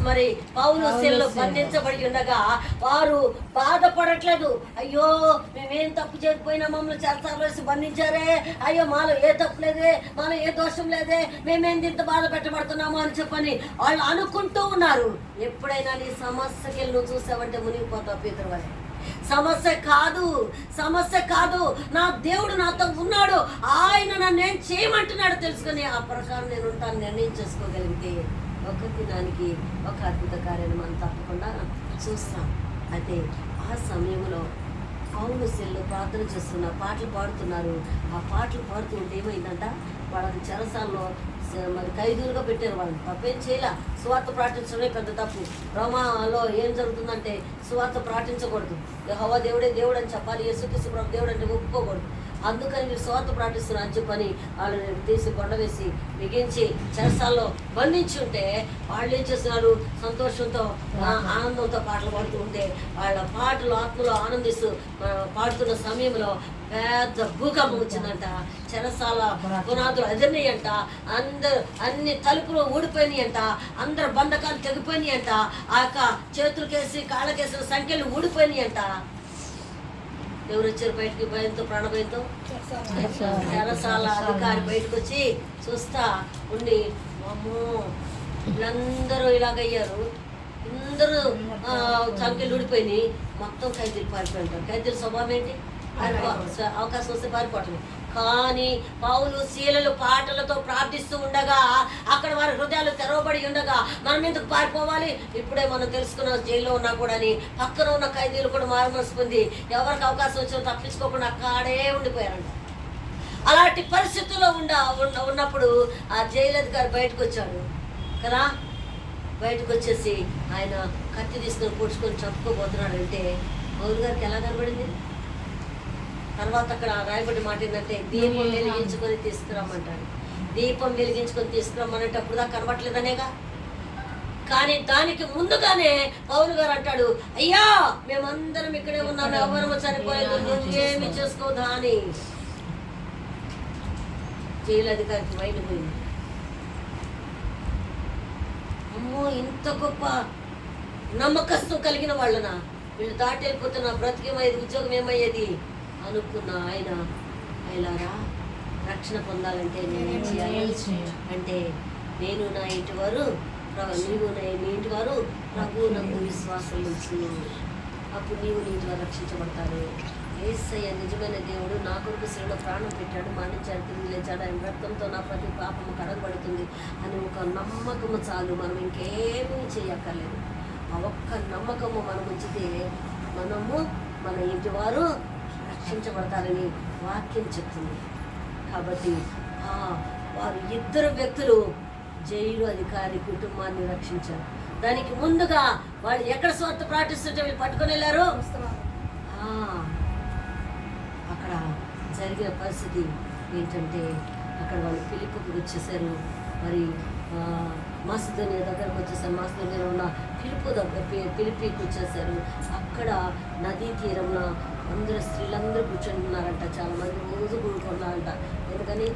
మరి పౌలు శీలలు బంధించబడి ఉండగా వారు బాధపడట్లేదు. అయ్యో మేమేం తప్పు చేయకపోయినా మమ్మల్ని చెరసాలలో వేసి బంధించారే, అయ్యో మాలో ఏ తప్పు లేదే, మాలో ఏ దోషం లేదే, మేమేంది ఇంత బాధ పెట్టబడుతున్నాము అని చెప్పని వాళ్ళు అనుకుంటూ ఉన్నారు. ఎప్పుడైనా నీ సమస్యకి నువ్వు చూసావంటే మునిగిపోతావు పీతరు వలె. సమస్య కాదు, నా దేవుడు నాతో ఉన్నాడు, ఆయన నన్ను ఏం చేయమంటున్నాడు తెలుసుకొని ఆ ప్రకారం నేను ఉంటాను నిర్ణయం చేసుకోగలిగితే ఒకటి దానికి ఒక అద్భుత కార్యాన్ని మనం తప్పకుండా చూస్తాం. అయితే ఆ సమయంలో పౌలు శీలలు ప్రార్థన చేస్తున్నారు, పాటలు పాడుతున్నారు. ఆ పాటలు పాడుతూ ఉంటే ఏమైందంట, వాళ్ళకి చెరసాలలో మరి ఖైదీలుగా పెట్టారు. వాళ్ళని తప్పేం చేయాల, సువార్త ప్రకటించడమే పెద్ద తప్పు. రోమాలో ఏం జరుగుతుందంటే సువార్త ప్రకటించకూడదు, యెహోవా దేవుడే దేవుడు అని చెప్పాలి, యేసుక్రీస్తు ప్రభు దేవుడు అంటే ఒప్పుకోకూడదు. అందుకని మీరు సువార్త ప్రకటిస్తున్నారు అని చెప్పని వాళ్ళని తీసి కొండ వేసి బిగించి చెరసాల్లో బంధించి ఉంటే వాళ్ళు ఏం చేస్తున్నారు? సంతోషంతో ఆనందంతో పాటలు పాడుతూ ఉంటే వాళ్ళ పాటలు ఆత్మలో ఆనందిస్తూ పాడుతున్న సమయంలో పెద్ద భూకంపం వచ్చిందంట. చెరసాల పునాదులు అదిరినాయి అంట, అన్ని తలుపులు ఊడిపోయినాయి అంట, అందరు బంధకాలు తెగిపోయినాయి అంట, ఆ చేతులకేసి కాళ్ళకేసిన సంఖ్యలు ఊడిపోయినాయి అంట. ఎవరు వచ్చారు బయటికి భయంతో, ప్రాణభయంతో? చెరసాల అధికారి బయటకు వచ్చి చూస్తా ఉండి, అమ్మో వీళ్ళందరూ ఇలాగయ్యారు, అందరూ చంకెళ్ళు ఊడిపోయినాయి, మొత్తం ఖైదీలు పారిపోయింటారు. ఖైదీల స్వభావం ఏంటి? అవకాశం వస్తే పారిపోవటం. కానీ పౌలు శీలలు పాటలతో ప్రార్థిస్తూ ఉండగా, అక్కడ వారి హృదయాలు తెరవబడి ఉండగా మనం ఎందుకు పారిపోవాలి? ఇప్పుడే మనం తెలుసుకున్న జైల్లో ఉన్నా కూడా పక్కన ఉన్న ఖైదీలు కూడా మారుమనసు పొంది ఎవరికి అవకాశం వచ్చినా తప్పించుకోకుండా అక్కడే ఉండిపోయారంట. అలాంటి పరిస్థితుల్లో ఉన్నప్పుడు ఆ జైలు అధికారి బయటకు వచ్చాడు కదా. బయటకు వచ్చేసి ఆయన కత్తి తీసుకొని పొడుచుకొని చంపుకోబోతున్నాడంటే పౌలు గారికి ఎలా కనబడింది? తర్వాత అక్కడ రాయబడి మాట ఏంటంటే దీపం వెలిగించుకొని తీసుకురమ్మంటాడు. దీపం వెలిగించుకొని తీసుకురమ్మనేటప్పుడు దాకా కనబట్లేదనేగా. కానీ దానికి ముందుగానే పౌలు గారు అంటాడు, అయ్యా మేమందరం ఇక్కడే ఉన్నాము, ఎవరు చనిపోలేదు, నువ్వేమి చేసుకోదా అని. జైలు అధికారికి మైలుపోయింది. అమ్మో ఇంత గొప్ప నమ్మకత్వం కలిగిన వాళ్ళనా, వీళ్ళు దాటి వెళ్ళిపోతున్నా, బ్రతికేమయ్యేది, ఉద్యోగం ఏమయ్యేది అనుకున్న ఆయన, అయిలారా రక్షణ పొందాలంటే నేనేం చేయాలి అంటే, నేను నా ఇంటి వారు నీవు మీ ఇంటి వారు ప్రభు నందు విశ్వాసం ఉంచు, అప్పుడు నీవు నీ ఇంటి వారు రక్షించబడతారు. యేసయ్య నిజమైన దేవుడు, నా కొరకు శిలువలో ప్రాణం పెట్టాడు, మరణించాడు, తిరిగి లేచాడు, ఆయన రక్తంతో నా ప్రతి పాపము కడగబడుతుంది అని ఒక నమ్మకము చాలు, మనం ఇంకేమీ చేయక్కర్లేదు. ఆ ఒక్క నమ్మకము మనం ఉంచితే మనము మన ఇంటి వారు రక్షించబడతారని వాక్యం చెప్తుంది. కాబట్టి వారు ఇద్దరు వ్యక్తులు జైలు అధికారి కుటుంబాన్ని రక్షించారు. దానికి ముందుగా వాళ్ళు ఎక్కడ స్వార్థ ప్రకటిస్తుంటే వీళ్ళు పట్టుకొని వెళ్ళారు. అక్కడ జరిగిన పరిస్థితి ఏంటంటే, అక్కడ వాళ్ళు ఫిలిప్పుకి వచ్చేసారు. మరి మాసిదోనియా దగ్గరకు వచ్చేసారు. మాసిదోనియాలో ఉన్న ఫిలిప్పీకి వచ్చేసారు. అక్కడ నదీ తీరంలో అందరూ స్త్రీలందరూ కూర్చొని ఉన్నారంట. చాలామంది రోజు కూడుకున్నారంట. ఎందుకని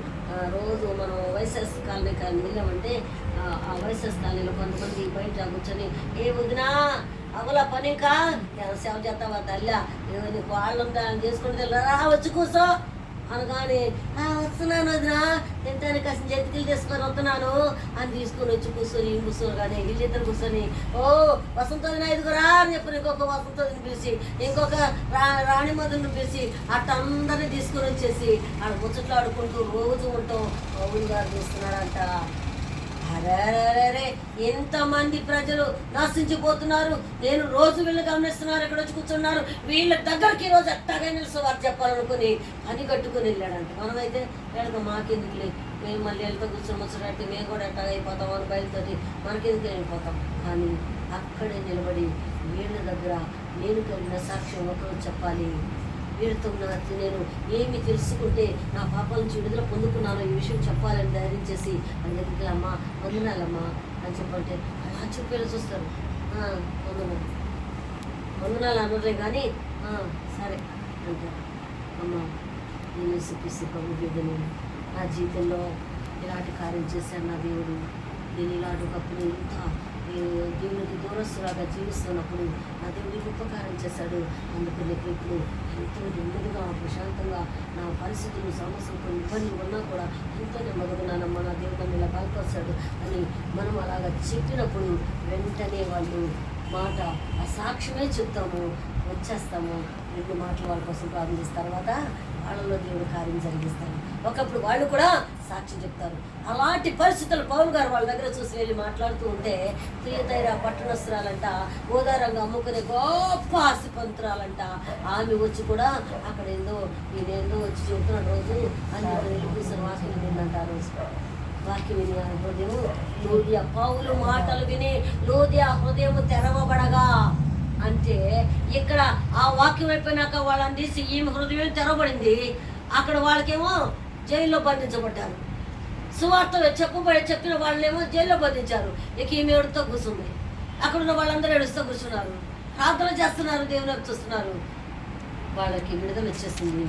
రోజు మనం వైఎస్ఎస్ కాలనీ వెళ్ళామంటే ఆ వైఎస్ఎస్ కాలనీలో కొంతమంది బయట కూర్చొని, ఏ వదినా అవలా పని ఇంకా సేవ చేస్తావా తల్లి, నీకు వాళ్ళు చేసుకుంటే రా వచ్చి కూర్చో అనగానే, వస్తున్నాను వదినా తింటానికి కాసిన జంతికలు తీసుకొని వస్తున్నాను అని తీసుకొని వచ్చి కూర్చొని కానీ వీళ్ళిద్దరు కూర్చొని, ఓ వసంతోదిన ఐదుగురా అని చెప్పి ఇంకొక వసంతోదిని పిలిచి, ఇంకొక రాణి మధుని పిలిచి అట్ట అందరినీ తీసుకొని వచ్చేసి ఆడ ముచ్చట్లు ఆడుకుంటూ రోజు ఉంటాం. పౌలు గారు చూస్తున్నాడంట. అరే ఎంతమంది ప్రజలు నశించిపోతున్నారు, నేను రోజు వీళ్ళు గమనిస్తున్నారు, ఇక్కడ వచ్చి కూర్చున్నారు, వీళ్ళ దగ్గరికి ఈరోజు ఎట్టాగా నిలుసు వారు చెప్పాలనుకుని పని కట్టుకుని వెళ్ళాడంట. మనమైతే వెళ్తాం, మాకెందుకులే, మేము మళ్ళీ వెళ్తా కూర్చొని ముచ్చటట్టి మేము కూడా ఎట్టాగా అయిపోతాం అని బయలుతోటి మనకెందుకు వెళ్ళిపోతాం. కానీ అక్కడే నిలబడి వీళ్ళ దగ్గర నేను కలిగిన సాక్ష్యం ఒకరోజు చెప్పాలి, వీళ్ళతో నేను ఏమి తెలుసుకుంటే నా పాపాల నుంచి విడుదల పొందుకున్నానో ఈ విషయం చెప్పాలని ధైర్యం చేసి వాళ్ళ దగ్గరికి అమ్మా వందనాలమ్మా అని చెప్పంటే అలా చెప్పేలా చూస్తారు. వందనాలు అనలే కానీ సరే అంటారు. అమ్మ నేను యేసుక్రీస్తు ప్రభు బిడ్డని, నా జీవితంలో ఇలాంటి కార్యం చేశాను నా దేవుడు, నేను ఇలాంటి ఒకప్పుడు ఇంత దేవునికి దూరస్తులాగా జీవిస్తున్నప్పుడు నా దేవుడికి ఉపకారం చేశాడు. అందుకు నీకు ఇప్పుడు ఎంతో నెమ్మదిగా ప్రశాంతంగా నా పరిస్థితులు సమస్యలు ఇబ్బందులు ఉన్నా కూడా ఎంతో నెమ్మదిగున్నానమ్మా, నా దేవుడు నన్ను ఇలా బలపరిచాడు అని మనం అలాగా చెప్పినప్పుడు వెంటనే వాళ్ళు మాట ఆ సాక్ష్యమే చెప్తాము, వచ్చేస్తాము. 2 మాటలు వాళ్ళ కోసం ప్రారంభించిన తర్వాత వాళ్ళలో దేవుడు కార్యం జరిగిస్తాడు. ఒకప్పుడు వాళ్ళు కూడా సాక్ష్యం చెప్తారు. అలాంటి పరిస్థితులు పౌలు గారు వాళ్ళ దగ్గర చూసి వెళ్ళి మాట్లాడుతూ ఉంటే, ప్రియతైర పట్టణస్తురాలంట, గోదారంగా అమ్ముకునే గొప్ప ఆస్తిపంతురాలంట, ఆమె వచ్చి కూడా అక్కడ నేనేందో వచ్చి చెబుతున్నాడు రోజు అని వెళ్ళి కూర్చొని వాక్యం విందంట. ఆ రోజు వాక్యం విని ఆ హృదయం లోదియా, పౌలు మాటలు విని లోదియా హృదయం తెరవబడగా, అంటే ఇక్కడ ఆ వాక్యం అయిపోయినాక వాళ్ళని తీసి ఈమె హృదయం తెరవబడింది. అక్కడ వాళ్ళకేమో జైల్లో బంధించబడ్డారు. సువార్త చెప్పిన వాళ్ళేమో జైల్లో బంధించారు. ఇక ఈమె ఏడుతో కూర్చుంది. అక్కడ ఉన్న వాళ్ళందరూ ఏడుస్తూ కూర్చున్నారు, ప్రార్థన చేస్తున్నారు, దేవుని చూస్తున్నారు. వాళ్ళకి విడుదల వచ్చేసింది.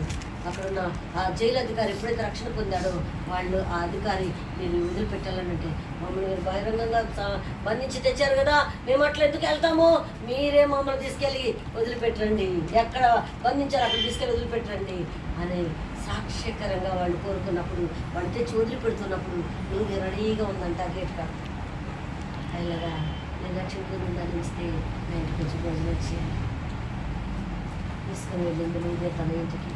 అక్కడున్న ఆ జైలు అధికారి ఎప్పుడైతే రక్షణ పొందాడో వాళ్ళు ఆ అధికారి మీరు వదిలిపెట్టాలనంటే మమ్మల్ని మీరు బహిరంగంగా బంధించి తెచ్చారు కదా, మేము అట్లా ఎందుకు వెళ్తాము, మీరే మమ్మల్ని తీసుకెళ్ళి వదిలిపెట్టండి, ఎక్కడ బంధించారు అక్కడ తీసుకెళ్ళి వదిలిపెట్టండి అని సాక్ష్యకరంగా వాళ్ళు కోరుకున్నప్పుడు, వాళ్ళు తెచ్చి వదిలిపెడుతున్నప్పుడు నువ్వు రెడీగా ఉందంట గేట్ కాడ. అలాగా నేను రక్షణ పొందిందని ఇస్తే నా ఇంటికి వచ్చి భోజనం వచ్చేయాలి తీసుకుని వెళ్ళింది నువ్వే తన ఇంటికి.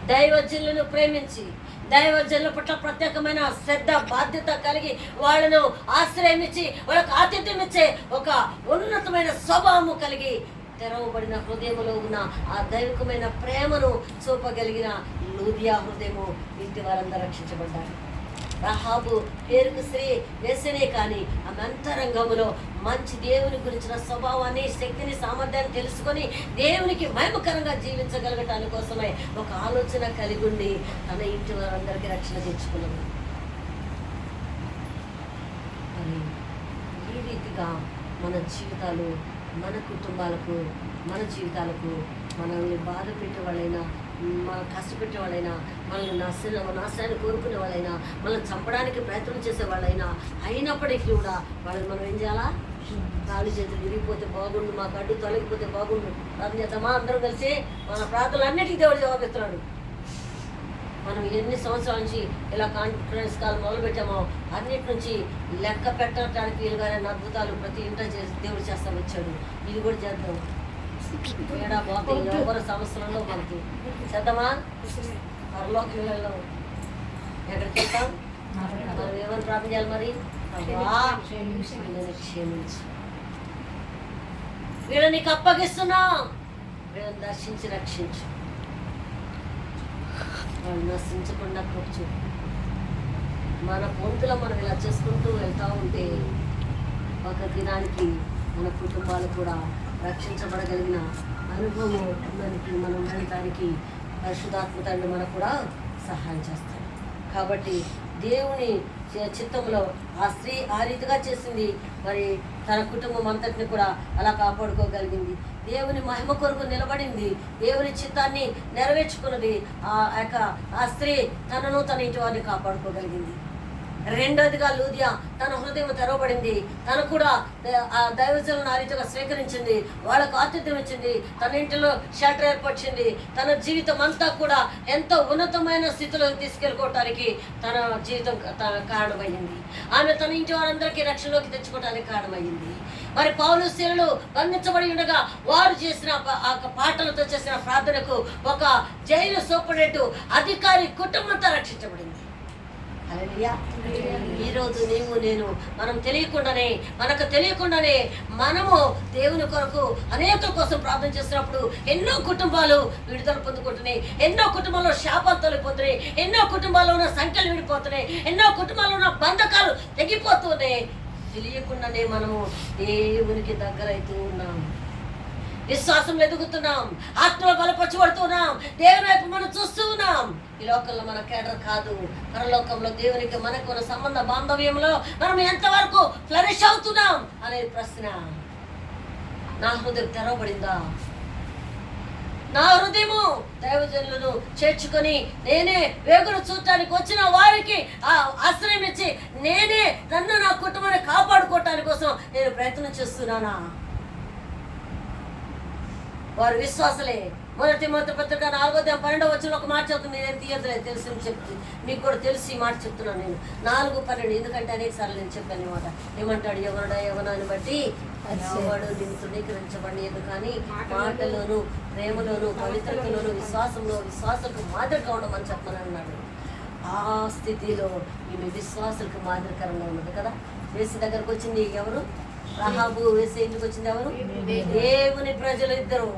దైవజనులను ప్రేమించి దైవజనుల పట్ల ప్రత్యేకమైన శ్రద్ధ బాధ్యత కలిగి వాళ్ళను ఆశ్రయం ఇచ్చి వాళ్ళకు ఆతిథ్యం ఇచ్చే ఒక ఉన్నతమైన స్వభావము కలిగి తెరవబడిన హృదయంలో ఉన్న ఆ దైవికమైన ప్రేమను చూపగలిగిన లూదియా హృదయము ఇంటి వారందరూ రక్షించబడ్డారు. రహాబు పేరుకు స్త్రీ వేసనే కానీ ఆమె అంతరంగములో మంచి దేవుని గురించిన స్వభావాన్ని, శక్తిని, సామర్థ్యాన్ని తెలుసుకొని దేవునికి మహిమకరంగా జీవించగలగటాని కోసమే ఒక ఆలోచన కలిగి ఉండి తన ఇంటి వారందరికీ రక్షణ తెచ్చుకున్నది. మరి ఈ రీతిగా మన జీవితాలు, మన కుటుంబాలకు, మన జీవితాలకు మనల్ని బాధ పెట్టే వాళ్ళైనా, మనం కష్టపెట్టే వాళ్ళైనా, మనల్ని నాశనాన్ని కోరుకునే వాళ్ళైనా, మనం చంపడానికి ప్రయత్నం చేసే వాళ్ళైనా అయినప్పటికీ కూడా వాళ్ళని మనం ఏం చేయాలా? కాళ్ళు చేతులు విరిగిపోతే బాగుండు, మాకు అడ్డు తొలగిపోతే బాగుండు ప్రార్థన చేద్దామా? అందరం కలిసి మన ప్రార్థనలు అన్నిటికీ దేవుడు జవాబిస్తున్నాడు. మనం ఎన్ని సంవత్సరాల నుంచి ఇలా కాన్ఫరెన్స్ కాల్ మొదలు పెట్టామో అన్నిటి నుంచి లెక్క పెట్టడానికి వీలుగానే అద్భుతాలు ప్రతి ఇంట దేవుడు చేస్తా వచ్చాడు. ఇది కూడా చేద్దాం. ఏడా బాబు ఎవరు సంవత్సరంలో మనకి చేద్దామా? పరలోకి వెళ్ళాం. ఎక్కడికి వెళ్తాం? మనం ఏమని ప్రార్థన చేయాలి మరి? క్షమించు, వీళ్ళని నీకు అప్పగిస్తున్నా, వీళ్ళని దర్శించి రక్షించు, వాళ్ళు నశించకుండా కూర్చు. మన పొంతులో మనం ఇలా చేసుకుంటూ వెళ్తూ ఉంటే ఒక దినానికి మన కుటుంబాలు కూడా రక్షించబడగలిగిన అనుభవం మనకి, మనం వెళ్ళడానికి పరిశుద్ధాత్మ తండ్రి మనకు కూడా సహాయం చేస్తాడు. కాబట్టి దేవుని చిత్తంలో ఆ స్త్రీ ఆ రీతిగా చేసింది. మరి తన కుటుంబం అంతటిని కూడా అలా కాపాడుకోగలిగింది. దేవుని మహిమ కొరకు నిలబడింది. దేవుని చిత్తాన్ని నెరవేర్చుకున్నది. ఆ స్త్రీ తనను తన ఇంటి వారిని కాపాడుకోగలిగింది. రెండోదిగా లూదియా తన హృదయం తెరవబడింది. తను కూడా ఆ దైవజనులను ఆ రీతిగా స్వీకరించింది, వాళ్ళకు ఆతిథ్యం ఇచ్చింది, తన ఇంటిలో షెల్టర్ ఏర్పరిచింది. తన జీవితం అంతా కూడా ఎంతో ఉన్నతమైన స్థితిలో తీసుకెళ్ళుకోవటానికి తన జీవితం కారణమయ్యింది. ఆమె తన ఇంటి వారందరికీ రక్షణలోకి తెచ్చుకోవడానికి కారణమయ్యింది. మరి పౌలు శీలలు బంధించబడి ఉండగా వారు చేసిన ఆ పాటలతో చేసిన ప్రార్థనకు ఒక జైలు సూపరింటెండెంట్ అధికారి కుటుంబంతో రక్షించబడింది. ఈరోజు నీవు నేను మనకు తెలియకుండానే మనము దేవుని కొరకు అనేక కోసం ప్రార్థన చేసినప్పుడు ఎన్నో కుటుంబాలు విడుదల పొందుకుంటున్నాయి, ఎన్నో కుటుంబాల్లో శాపాలు తొలగిపోతున్నాయి, ఎన్నో కుటుంబాల్లో ఉన్న సంఖ్యలు విడిపోతున్నాయి, ఎన్నో కుటుంబాల్లో ఉన్న బంధకాలు తెగిపోతున్నాయి. తెలియకుండానే మనము దేవునికి దగ్గరైతూ ఉన్నాం, విశ్వాసంలో ఎదుగుతున్నాం, ఆత్మలో బలపరచబడుతున్నాం, దేవుని వైపు మనం చూస్తూ ఉన్నాం. ఈ లోకంలో మన కేడర్ కాదు, పరలోకంలో దేవునికి మనకు ఉన్న సంబంధ బాంధవ్యంలో మనం ఎంతవరకు ఫ్లరిష్ అవుతున్నాం అనే ప్రశ్న. నా హృదయం తెరవబడిందా? నా హృదయము దైవజనులను చేర్చుకొని నేనే వేగులు చూడటానికి వచ్చిన వారికి ఆశ్రయం ఇచ్చి నేనే నన్ను నా కుటుంబాన్ని కాపాడుకోవటానికి కోసం నేను ప్రయత్నం చేస్తున్నానా? వారు విశ్వాసలే. మొదటి పత్రిక 4:12 ఒక మాట చెప్తుంది. నేను తీయట్లేదు, తెలిసి చెప్తుంది, మీకు కూడా తెలిసి మాట చెప్తున్నాను నేను. 4:12 ఎందుకంటే అనేక సార్లు నేను చెప్పాను అనమాట. ఏమంటాడు? యవనాన్ని బట్టి ఎవడు నిన్ను తృణీకరించబడలేదు, కానీ మాటలోను, ప్రేమలోను, పవిత్రతలోను, విశ్వాసకు మాదిరిగా ఉండమని చెప్పమని అన్నాడు. ఆ స్థితిలో ఈమె విశ్వాసులకు మాదిరికరంగా ఉన్నది కదా. వేసి దగ్గరకు వచ్చింది ఎవరు? రహాబు. వేసే ఇంటికి వచ్చింది ఎవరు? దేవుని ప్రజలు ఇద్దరు,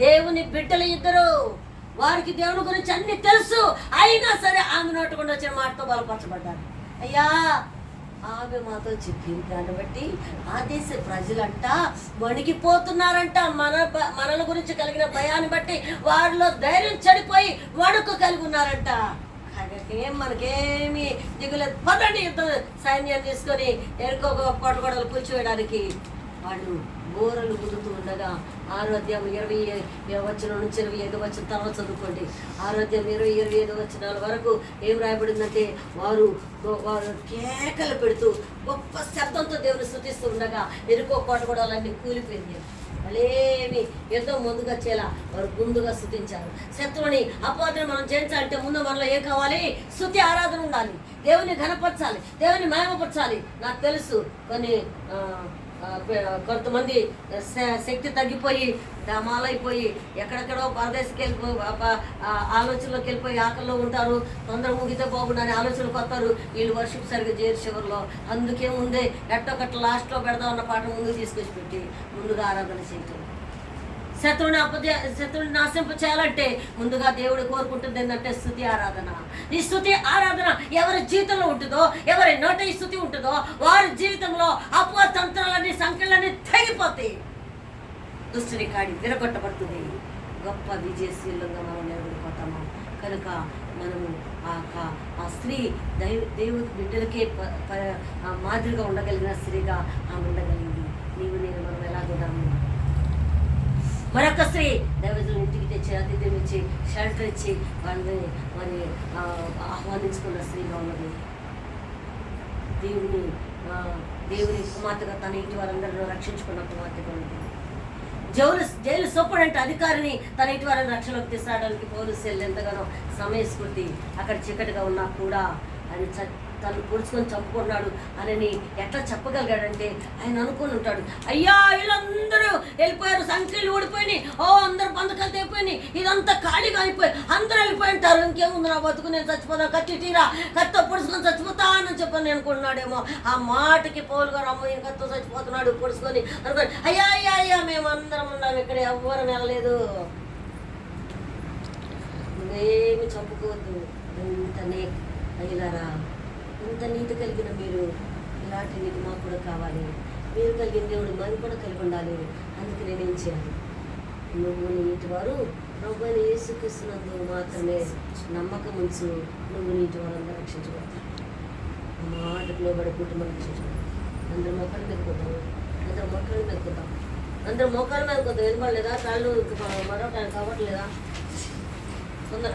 దేవుని బిడ్డలు ఇద్దరు. వారికి దేవుని గురించి అన్ని తెలుసు, అయినా సరే ఆమె నోటుకుండా వచ్చిన మాటతో బలపరచబడ్డారు. అయ్యా, ఆమె మాతో చెప్పింది దాన్ని బట్టి ఆ దేశ ప్రజలంట వణికిపోతున్నారంట. మనల గురించి కలిగిన భయాన్ని బట్టి వారిలో ధైర్యం చెడిపోయి వణుకు కలిగి ఉన్నారంట. మనకేమి దిగులేదు, పదండి యుద్ధం సైన్యం తీసుకొని ఎరుకో కొట్టగొడలు కూర్చోవేయడానికి. వాళ్ళు బోరలు గుదుతూ ఉండగా 6వ అధ్యాయం 20 వచనం నుంచి 25 వచనం తర్వాత చదువుకోండి. 6వ అధ్యాయం 20-25 వచనాల వరకు ఏం రాయబడిందంటే వారు కేకలు పెడుతూ గొప్ప శబ్దంతో దేవుని స్తుతిస్తూ ఉండగా ఎరుకో కోట కూడా అన్నీ కూలిపోయింది. వాళ్ళేమి ఎంతో ముందుగా చేలా వారు ముందుగా స్తుతించారు. శత్రువుని అపవాదిని మనం జయించాలంటే ముందు మనలో ఏం కావాలి? స్తుతి ఆరాధన ఉండాలి. దేవుని ఘనపరచాలి, దేవుని మహిమపరచాలి. నాకు తెలుసు కొంతమంది శక్తి తగ్గిపోయి డమాలైపోయి ఎక్కడెక్కడో పరదేశకి వెళ్ళిపోయి ఆలోచనలోకి వెళ్ళిపోయి ఆకల్లో ఉంటారు. తొందర ముగితే బాగుండని ఆలోచనకు వస్తారు. వీళ్ళు వర్షిప్ సరిగ్గా చేయరు చివరిలో. అందుకే ముందే ఎట్టొకట్ట లాస్ట్లో పెడదాం అన్న పాట ముందు తీసుకొచ్చి పెట్టి ముందుగా ఆరాధన చేయటం. శత్రువుని నాశింప చేయాలంటే ముందుగా దేవుడు కోరుకుంటుంది ఏంటంటే స్తుతి ఆరాధన. ఈ స్తుతి ఆరాధన ఎవరి జీవితంలో ఉంటుందో, ఎవరి నోట ఈ స్తుతి ఉంటుందో వారి జీవితంలో అపవాద తంత్రాలన్నీ సంఖ్యలన్నీ తెగిపోతాయి. దుష్టుని కాడి విరగొట్టబడుతుంది. గొప్ప విజయశీలంగా మనం నిలబడిపోతాము. కనుక మనము ఆ స్త్రీ దేవుడి బిడ్డలకే మాదిరిగా ఉండగలిగిన స్త్రీగా ఆమె ఉండగలిగింది. నీవు నేను మనం ఎలాగున్నాము? మరొక స్త్రీ దైవజనుల ఇంటికి తెచ్చి అతిథ్యం ఇచ్చి షెల్టర్ ఇచ్చి వాళ్ళని మరి ఆహ్వానించుకున్న స్త్రీగా ఉన్నది. దేవుని కుమార్తెగా తన ఇంటి వారందరిలో రక్షించుకున్న కుమార్తెగా ఉన్నది. జైలు సూపరింటెండెంట్ అధికారిని తన ఇంటి వారిని రక్షణలోకి తీసుకురావడానికి పోలీసులు ఎంతగానో సమయస్ఫూర్తి. అక్కడ చీకటిగా ఉన్నా కూడా ఆయన తను పొడుచుకొని చంపుకున్నాడు అని ఎట్లా చెప్పగలిగాడంటే ఆయన అనుకుని ఉంటాడు, అయ్యా వీళ్ళందరూ వెళ్ళిపోయారు, సంఖ్యలు ఊడిపోయినాయి, అందరూ బంధకాలు తెగిపోయినాయి, ఇదంతా ఖాళీగా అయిపోయి అందరూ వెళ్ళిపోయి ఉంటారు, ఇంకేముంది నా బతుకు, నేను చచ్చిపోతా, కత్తి తీరా, కత్తితో పొడుచుకొని చచ్చిపోతా అని చెప్పని అనుకుంటున్నాడేమో. ఆ మాటకి పౌలు గారు అమ్మ ఈయన కత్తితో చచ్చిపోతున్నాడు పొడుచుకొని అనుకోండి, అయ్యా అయ్యా అయ్యా మేము అందరం ఉన్నాం, ఇక్కడ ఎవ్వరం వెళ్ళలేదు. నువ్వేమి చంపుకోవద్దు, ఇంతనే అయ్యారా, ఇంత నీతి కలిగిన మీరు, ఇలాంటి నీతి మాకు కూడా కావాలి. మీరు కలిగిన దేవుడు మనం కూడా కలిగి ఉండాలి. అందుకే నేనేం చేయాలి? నువ్వు నీటి వారు ప్రభు అయిన యేసుక్రీస్తునందు మాత్రమే నమ్మకం ఉంచు, నువ్వు నీటి వారందరూ రక్షించబడతావు. మాటకు లోబడి కుటుంబం రక్షించబడతావు. అందరూ మొక్కలు మెక్కుతాం, అందరూ మొక్కలు మెక్కుతాం, అందరూ మోకాళ్ళ మీద కొద్దిగా వినపడలేదా? కాళ్ళు మరొక కావట్లేదా? తొందర